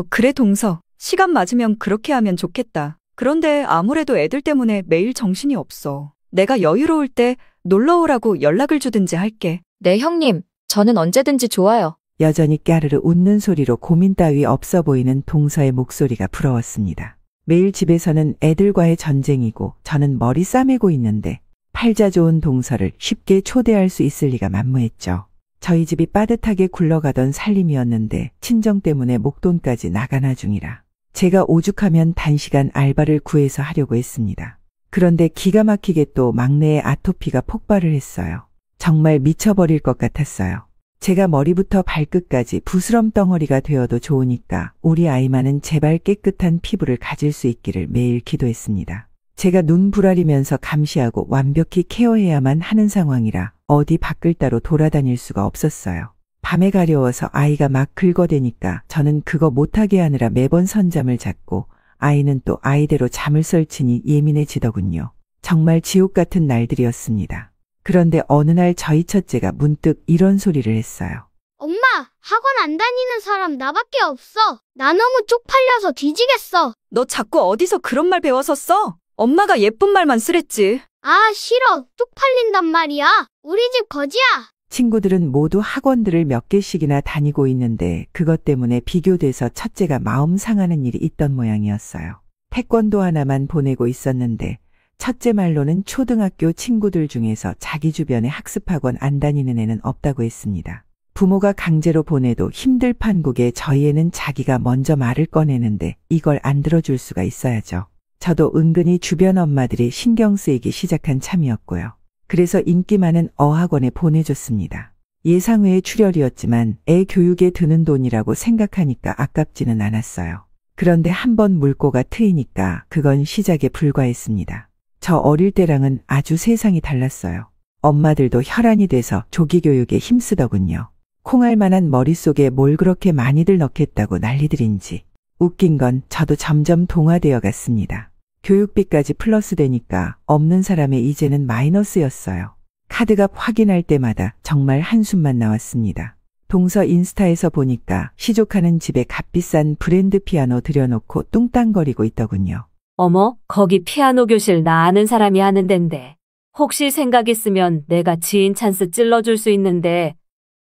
그래 동서. 시간 맞으면 그렇게 하면 좋겠다. 그런데 아무래도 애들 때문에 매일 정신이 없어. 내가 여유로울 때 놀러 오라고 연락을 주든지 할게. 네, 형님. 저는 언제든지 좋아요. 여전히 까르르 웃는 소리로 고민 따위 없어 보이는 동서의 목소리가 부러웠습니다. 매일 집에서는 애들과의 전쟁이고 저는 머리 싸매고 있는데 팔자 좋은 동서를 쉽게 초대할 수 있을 리가 만무했죠. 저희 집이 빠듯하게 굴러가던 살림이었는데 친정 때문에 목돈까지 나가나 중이라 제가 오죽하면 단시간 알바를 구해서 하려고 했습니다. 그런데 기가 막히게 또 막내의 아토피가 폭발을 했어요. 정말 미쳐버릴 것 같았어요. 제가 머리부터 발끝까지 부스럼 덩어리가 되어도 좋으니까 우리 아이만은 제발 깨끗한 피부를 가질 수 있기를 매일 기도했습니다. 제가 눈 부라리면서 감시하고 완벽히 케어해야만 하는 상황이라 어디 밖을 따로 돌아다닐 수가 없었어요. 밤에 가려워서 아이가 막 긁어대니까 저는 그거 못하게 하느라 매번 선잠을 잤고 아이는 또 아이대로 잠을 설치니 예민해지더군요. 정말 지옥 같은 날들이었습니다. 그런데 어느 날 저희 첫째가 문득 이런 소리를 했어요. 엄마, 학원 안 다니는 사람 나밖에 없어. 나 너무 쪽팔려서 뒤지겠어. 너 자꾸 어디서 그런 말 배워서 써? 엄마가 예쁜 말만 쓰랬지. 아, 싫어. 쪽팔린단 말이야. 우리 집 거지야. 친구들은 모두 학원들을 몇 개씩이나 다니고 있는데 그것 때문에 비교돼서 첫째가 마음 상하는 일이 있던 모양이었어요. 태권도 하나만 보내고 있었는데 첫째 말로는 초등학교 친구들 중에서 자기 주변에 학습학원 안 다니는 애는 없다고 했습니다. 부모가 강제로 보내도 힘들 판국에 저희 애는 자기가 먼저 말을 꺼내는데 이걸 안 들어줄 수가 있어야죠. 저도 은근히 주변 엄마들이 신경 쓰이기 시작한 참이었고요. 그래서 인기 많은 어학원에 보내줬습니다. 예상 외의 출혈이었지만 애 교육에 드는 돈이라고 생각하니까 아깝지는 않았어요. 그런데 한번 물꼬가 트이니까 그건 시작에 불과했습니다. 저 어릴 때랑은 아주 세상이 달랐어요. 엄마들도 혈안이 돼서 조기 교육에 힘쓰더군요. 콩알만한 머릿속에 뭘 그렇게 많이들 넣겠다고 난리들인지. 웃긴 건 저도 점점 동화되어 갔습니다. 교육비까지 플러스 되니까 없는 사람의 이제는 마이너스였어요. 카드값 확인할 때마다 정말 한숨만 나왔습니다. 동서 인스타에서 보니까 시족하는 집에 값비싼 브랜드 피아노 들여놓고 뚱땅거리고 있더군요. 어머, 거기 피아노 교실 나 아는 사람이 하는 덴데. 혹시 생각 있으면 내가 지인 찬스 찔러줄 수 있는데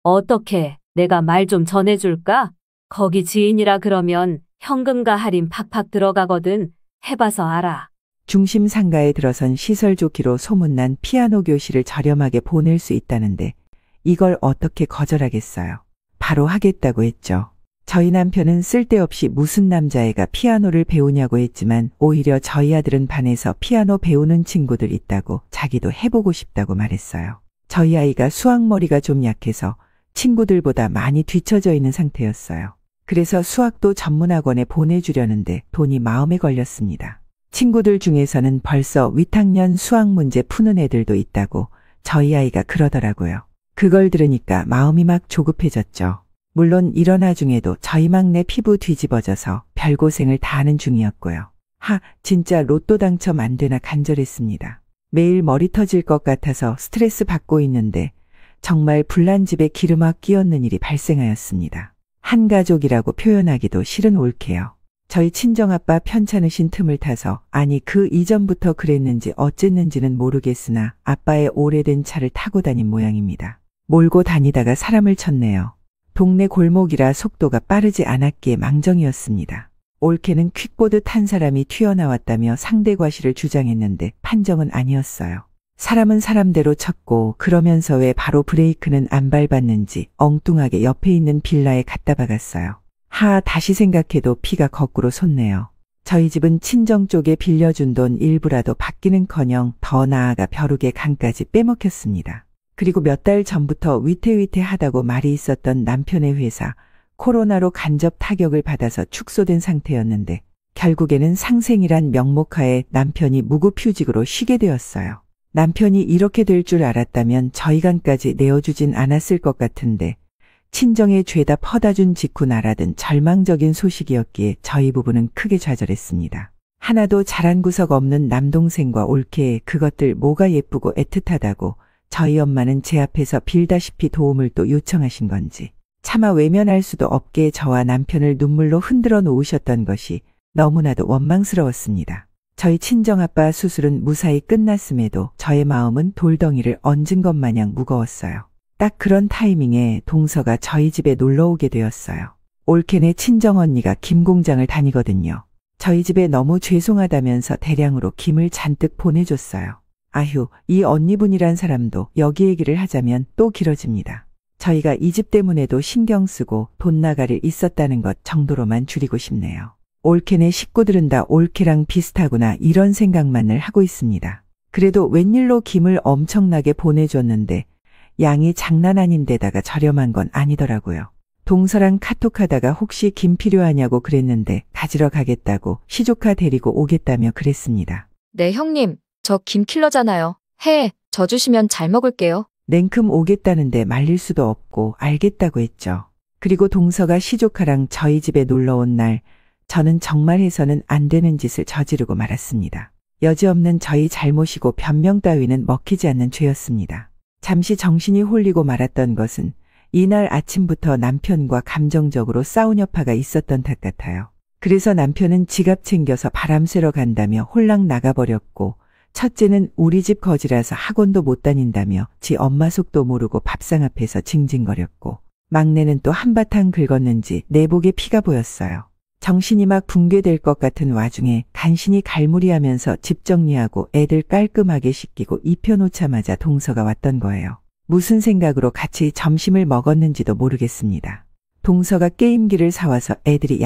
어떻게 내가 말 좀 전해줄까? 거기 지인이라 그러면 현금과 할인 팍팍 들어가거든. 해봐서 알아. 중심 상가에 들어선 시설 좋기로 소문난 피아노 교실을 저렴하게 보낼 수 있다는데 이걸 어떻게 거절하겠어요. 바로 하겠다고 했죠. 저희 남편은 쓸데없이 무슨 남자애가 피아노를 배우냐고 했지만 오히려 저희 아들은 반에서 피아노 배우는 친구들 있다고 자기도 해보고 싶다고 말했어요. 저희 아이가 수학머리가 좀 약해서 친구들보다 많이 뒤처져 있는 상태였어요. 그래서 수학도 전문학원에 보내주려는데 돈이 마음에 걸렸습니다. 친구들 중에서는 벌써 위탁년 수학 문제 푸는 애들도 있다고 저희 아이가 그러더라고요. 그걸 들으니까 마음이 막 조급해졌죠. 물론 이런 와중에도 저희 막내 피부 뒤집어져서 별고생을 다 하는 중이었고요. 진짜 로또 당첨 안 되나 간절했습니다. 매일 머리 터질 것 같아서 스트레스 받고 있는데 정말 불난 집에 기름막 끼얹는 일이 발생하였습니다. 한 가족이라고 표현하기도 싫은 올케요. 저희 친정아빠 편찮으신 틈을 타서 아니 그 이전부터 그랬는지 어쨌는지는 모르겠으나 아빠의 오래된 차를 타고 다닌 모양입니다. 몰고 다니다가 사람을 쳤네요. 동네 골목이라 속도가 빠르지 않았기에 망정이었습니다. 올케는 퀵보드 탄 사람이 튀어나왔다며 상대 과실을 주장했는데 판정은 아니었어요. 사람은 사람대로 쳤고 그러면서 왜 바로 브레이크는 안 밟았는지 엉뚱하게 옆에 있는 빌라에 갖다 박았어요. 다시 생각해도 피가 거꾸로 솟네요. 저희 집은 친정 쪽에 빌려준 돈 일부라도 받기는커녕 더 나아가 벼룩의 간까지 빼먹혔습니다. 그리고 몇 달 전부터 위태위태하다고 말이 있었던 남편의 회사, 코로나로 간접 타격을 받아서 축소된 상태였는데 결국에는 상생이란 명목하에 남편이 무급휴직으로 쉬게 되었어요. 남편이 이렇게 될 줄 알았다면 저희 간까지 내어주진 않았을 것 같은데 친정에 죄다 퍼다준 직후 날아든 절망적인 소식이었기에 저희 부부는 크게 좌절했습니다. 하나도 잘한 구석 없는 남동생과 올케에 그것들 뭐가 예쁘고 애틋하다고 저희 엄마는 제 앞에서 빌다시피 도움을 또 요청하신 건지 차마 외면할 수도 없게 저와 남편을 눈물로 흔들어 놓으셨던 것이 너무나도 원망스러웠습니다. 저희 친정아빠 수술은 무사히 끝났음에도 저의 마음은 돌덩이를 얹은 것 마냥 무거웠어요. 딱 그런 타이밍에 동서가 저희 집에 놀러 오게 되었어요. 올케네 친정언니가 김 공장을 다니거든요. 저희 집에 너무 죄송하다면서 대량으로 김을 잔뜩 보내줬어요. 아휴, 이 언니분이란 사람도 여기 얘기를 하자면 또 길어집니다. 저희가 이 집 때문에도 신경 쓰고 돈 나갈 일 있었다는 것 정도로만 줄이고 싶네요. 올케네 식구들은 다 올케랑 비슷하구나 이런 생각만을 하고 있습니다. 그래도 웬일로 김을 엄청나게 보내줬는데 양이 장난 아닌데다가 저렴한 건 아니더라고요. 동서랑 카톡하다가 혹시 김 필요하냐고 그랬는데 가지러 가겠다고 시조카 데리고 오겠다며 그랬습니다. 네, 형님. 저 김킬러잖아요. 저 주시면 잘 먹을게요. 냉큼 오겠다는데 말릴 수도 없고 알겠다고 했죠. 그리고 동서가 시조카랑 저희 집에 놀러 온 날 저는 정말 해서는 안 되는 짓을 저지르고 말았습니다. 여지없는 저희 잘못이고 변명 따위는 먹히지 않는 죄였습니다. 잠시 정신이 홀리고 말았던 것은 이날 아침부터 남편과 감정적으로 싸운 여파가 있었던 탓 같아요. 그래서 남편은 지갑 챙겨서 바람 쐬러 간다며 홀랑 나가버렸고 첫째는 우리 집 거지라서 학원도 못 다닌다며 지 엄마 속도 모르고 밥상 앞에서 징징거렸고 막내는 또 한바탕 긁었는지 내복에 피가 보였어요. 정신이 막 붕괴될 것 같은 와중에 간신히 갈무리하면서 집 정리하고 애들 깔끔하게 씻기고 입혀놓자마자 동서가 왔던 거예요. 무슨 생각으로 같이 점심을 먹었는지도 모르겠습니다. 동서가 게임기를 사와서 애들이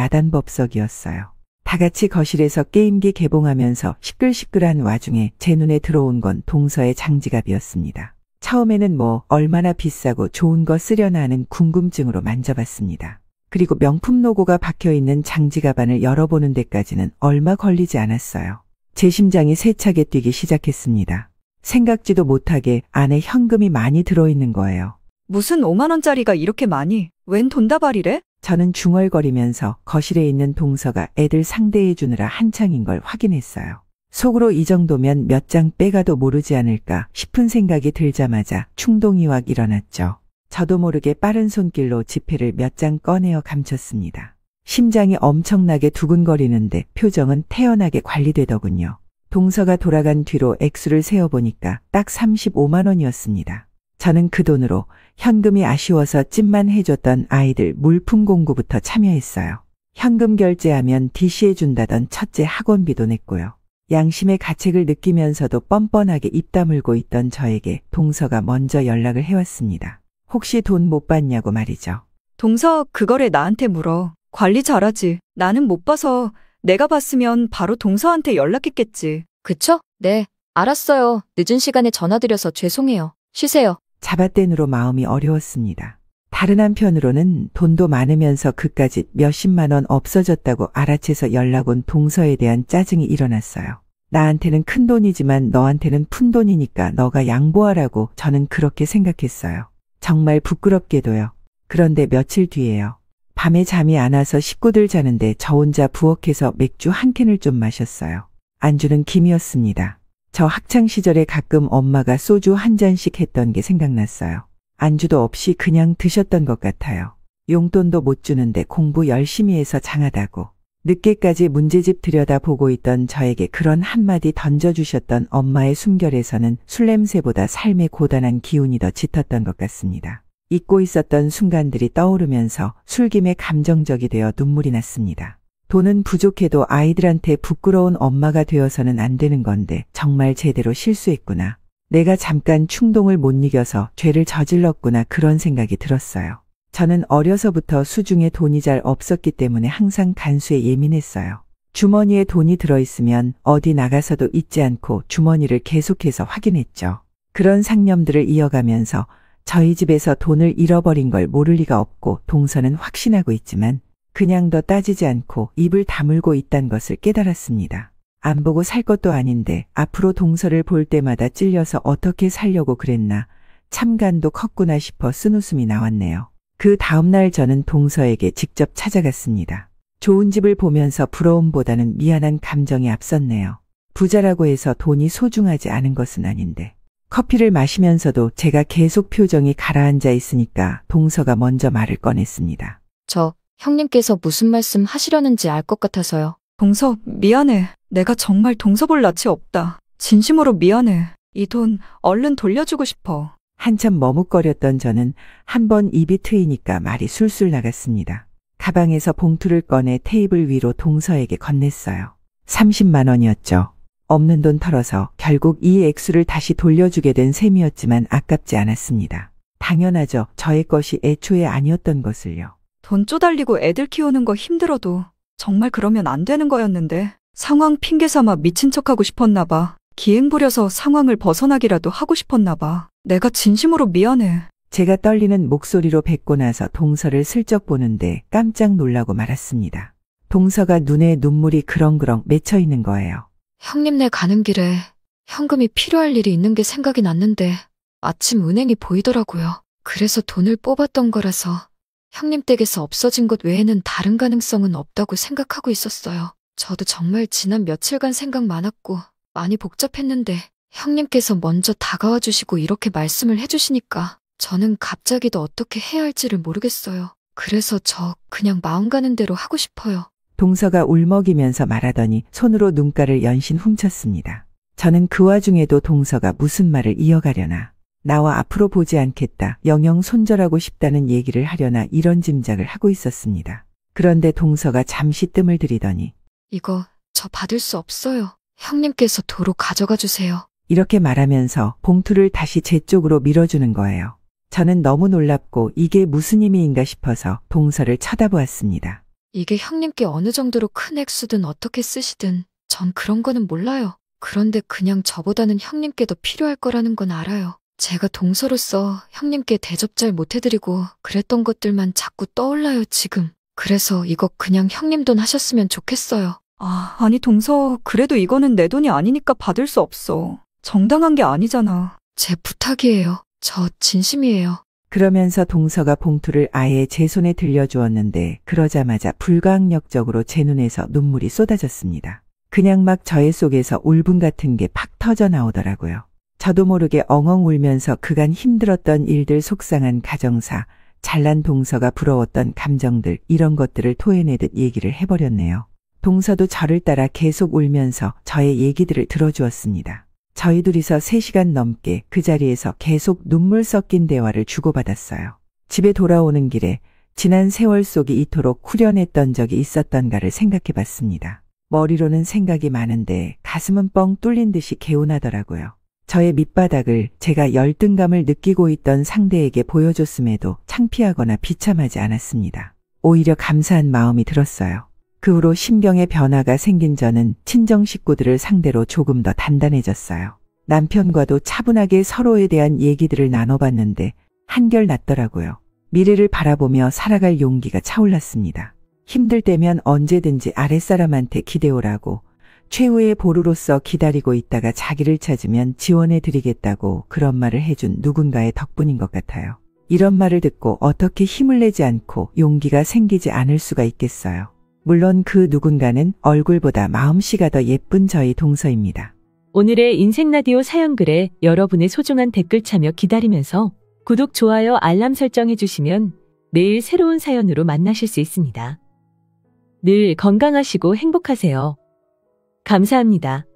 야단법석이었어요. 다 같이 거실에서 게임기 개봉하면서 시끌시끌한 와중에 제 눈에 들어온 건 동서의 장지갑이었습니다. 처음에는 얼마나 비싸고 좋은 거 쓰려나 하는 궁금증으로 만져봤습니다. 그리고 명품 로고가 박혀있는 장지갑 안을 열어보는 데까지는 얼마 걸리지 않았어요. 제 심장이 세차게 뛰기 시작했습니다. 생각지도 못하게 안에 현금이 많이 들어있는 거예요. 무슨 5만 원짜리가 이렇게 많이? 웬 돈다발이래? 저는 중얼거리면서 거실에 있는 동서가 애들 상대해 주느라 한창인 걸 확인했어요. 속으로 이 정도면 몇 장 빼가도 모르지 않을까 싶은 생각이 들자마자 충동이 확 일어났죠. 저도 모르게 빠른 손길로 지폐를 몇 장 꺼내어 감췄습니다. 심장이 엄청나게 두근거리는데 표정은 태연하게 관리되더군요. 동서가 돌아간 뒤로 액수를 세어보니까 딱 35만 원이었습니다. 저는 그 돈으로 현금이 아쉬워서 찜만 해줬던 아이들 물품 공구부터 참여했어요. 현금 결제하면 DC해준다던 첫째 학원비도 냈고요. 양심의 가책을 느끼면서도 뻔뻔하게 입 다물고 있던 저에게 동서가 먼저 연락을 해왔습니다. 혹시 돈 못 받냐고 말이죠. 동서 그거를 나한테 물어. 관리 잘하지. 나는 못 봐서 내가 봤으면 바로 동서한테 연락했겠지. 그쵸? 네. 알았어요. 늦은 시간에 전화드려서 죄송해요. 쉬세요. 잡아떼느로 마음이 어려웠습니다. 다른 한편으로는 돈도 많으면서 그까짓 몇십만 원 없어졌다고 알아채서 연락 온 동서에 대한 짜증이 일어났어요. 나한테는 큰 돈이지만 너한테는 푼 돈이니까 너가 양보하라고 저는 그렇게 생각했어요. 정말 부끄럽게도요. 그런데 며칠 뒤에요. 밤에 잠이 안 와서 식구들 자는데 저 혼자 부엌에서 맥주 한 캔을 좀 마셨어요. 안주는 김이었습니다. 저 학창 시절에 가끔 엄마가 소주 한 잔씩 했던 게 생각났어요. 안주도 없이 그냥 드셨던 것 같아요. 용돈도 못 주는데 공부 열심히 해서 장하다고. 늦게까지 문제집 들여다보고 있던 저에게 그런 한마디 던져주셨던 엄마의 숨결에서는 술 냄새보다 삶의 고단한 기운이 더 짙었던 것 같습니다. 잊고 있었던 순간들이 떠오르면서 술김에 감정적이 되어 눈물이 났습니다. 돈은 부족해도 아이들한테 부끄러운 엄마가 되어서는 안 되는 건데 정말 제대로 실수했구나. 내가 잠깐 충동을 못 이겨서 죄를 저질렀구나 그런 생각이 들었어요. 저는 어려서부터 수중에 돈이 잘 없었기 때문에 항상 간수에 예민했어요. 주머니에 돈이 들어있으면 어디 나가서도 잊지 않고 주머니를 계속해서 확인했죠. 그런 상념들을 이어가면서 저희 집에서 돈을 잃어버린 걸 모를 리가 없고 동서는 확신하고 있지만 그냥 더 따지지 않고 입을 다물고 있단 것을 깨달았습니다. 안 보고 살 것도 아닌데 앞으로 동서를 볼 때마다 찔려서 어떻게 살려고 그랬나. 참간도 컸구나 싶어 쓴웃음이 나왔네요. 그 다음날 저는 동서에게 직접 찾아갔습니다. 좋은 집을 보면서 부러움보다는 미안한 감정이 앞섰네요. 부자라고 해서 돈이 소중하지 않은 것은 아닌데. 커피를 마시면서도 제가 계속 표정이 가라앉아 있으니까 동서가 먼저 말을 꺼냈습니다. 저 형님께서 무슨 말씀 하시려는지 알 것 같아서요. 동서, 미안해. 내가 정말 동서 볼 낯이 없다. 진심으로 미안해. 이 돈 얼른 돌려주고 싶어. 한참 머뭇거렸던 저는 한번 입이 트이니까 말이 술술 나갔습니다. 가방에서 봉투를 꺼내 테이블 위로 동서에게 건넸어요. 30만 원이었죠. 없는 돈 털어서 결국 이 액수를 다시 돌려주게 된 셈이었지만 아깝지 않았습니다. 당연하죠. 저의 것이 애초에 아니었던 것을요. 돈 쪼달리고 애들 키우는 거 힘들어도 정말 그러면 안 되는 거였는데 상황 핑계 삼아 미친 척하고 싶었나 봐. 기행 부려서 상황을 벗어나기라도 하고 싶었나 봐. 내가 진심으로 미안해. 제가 떨리는 목소리로 뱉고 나서 동서를 슬쩍 보는데 깜짝 놀라고 말았습니다. 동서가 눈에 눈물이 그렁그렁 맺혀 있는 거예요. 형님네 가는 길에 현금이 필요할 일이 있는 게 생각이 났는데 아침 은행이 보이더라고요. 그래서 돈을 뽑았던 거라서 형님 댁에서 없어진 것 외에는 다른 가능성은 없다고 생각하고 있었어요. 저도 정말 지난 며칠간 생각 많았고 많이 복잡했는데 형님께서 먼저 다가와 주시고 이렇게 말씀을 해주시니까 저는 갑자기도 어떻게 해야 할지를 모르겠어요. 그래서 저 그냥 마음 가는 대로 하고 싶어요. 동서가 울먹이면서 말하더니 손으로 눈가를 연신 훔쳤습니다. 저는 그 와중에도 동서가 무슨 말을 이어가려나, 나와 앞으로 보지 않겠다, 영영 손절하고 싶다는 얘기를 하려나 이런 짐작을 하고 있었습니다. 그런데 동서가 잠시 뜸을 들이더니 이거 저 받을 수 없어요. 형님께서 도로 가져가 주세요. 이렇게 말하면서 봉투를 다시 제 쪽으로 밀어주는 거예요. 저는 너무 놀랍고 이게 무슨 의미인가 싶어서 동서를 쳐다보았습니다. 이게 형님께 어느 정도로 큰 액수든 어떻게 쓰시든 전 그런 거는 몰라요. 그런데 그냥 저보다는 형님께 더 필요할 거라는 건 알아요. 제가 동서로서 형님께 대접 잘 못해드리고 그랬던 것들만 자꾸 떠올라요 지금. 그래서 이거 그냥 형님 돈 하셨으면 좋겠어요. 아니 동서, 그래도 이거는 내 돈이 아니니까 받을 수 없어. 정당한 게 아니잖아. 제 부탁이에요. 저 진심이에요. 그러면서 동서가 봉투를 아예 제 손에 들려주었는데 그러자마자 불가항력적으로 제 눈에서 눈물이 쏟아졌습니다. 그냥 막 저의 속에서 울분 같은 게 팍 터져 나오더라고요. 저도 모르게 엉엉 울면서 그간 힘들었던 일들, 속상한 가정사, 잘난 동서가 부러웠던 감정들, 이런 것들을 토해내듯 얘기를 해버렸네요. 동서도 저를 따라 계속 울면서 저의 얘기들을 들어주었습니다. 저희 둘이서 3시간 넘게 그 자리에서 계속 눈물 섞인 대화를 주고받았어요. 집에 돌아오는 길에 지난 세월 속이 이토록 후련했던 적이 있었던가를 생각해봤습니다. 머리로는 생각이 많은데 가슴은 뻥 뚫린 듯이 개운하더라고요. 저의 밑바닥을 제가 열등감을 느끼고 있던 상대에게 보여줬음에도 창피하거나 비참하지 않았습니다. 오히려 감사한 마음이 들었어요. 그 후로 심경의 변화가 생긴 저는 친정 식구들을 상대로 조금 더 단단해졌어요. 남편과도 차분하게 서로에 대한 얘기들을 나눠봤는데 한결 낫더라고요. 미래를 바라보며 살아갈 용기가 차올랐습니다. 힘들 때면 언제든지 아랫사람한테 기대오라고, 최후의 보루로서 기다리고 있다가 자기를 찾으면 지원해드리겠다고 그런 말을 해준 누군가의 덕분인 것 같아요. 이런 말을 듣고 어떻게 힘을 내지 않고 용기가 생기지 않을 수가 있겠어요. 물론 그 누군가는 얼굴보다 마음씨가 더 예쁜 저희 동서입니다. 오늘의 인생라디오 사연글에 여러분의 소중한 댓글 참여 기다리면서 구독, 좋아요, 알람 설정해 주시면 매일 새로운 사연으로 만나실 수 있습니다. 늘 건강하시고 행복하세요. 감사합니다.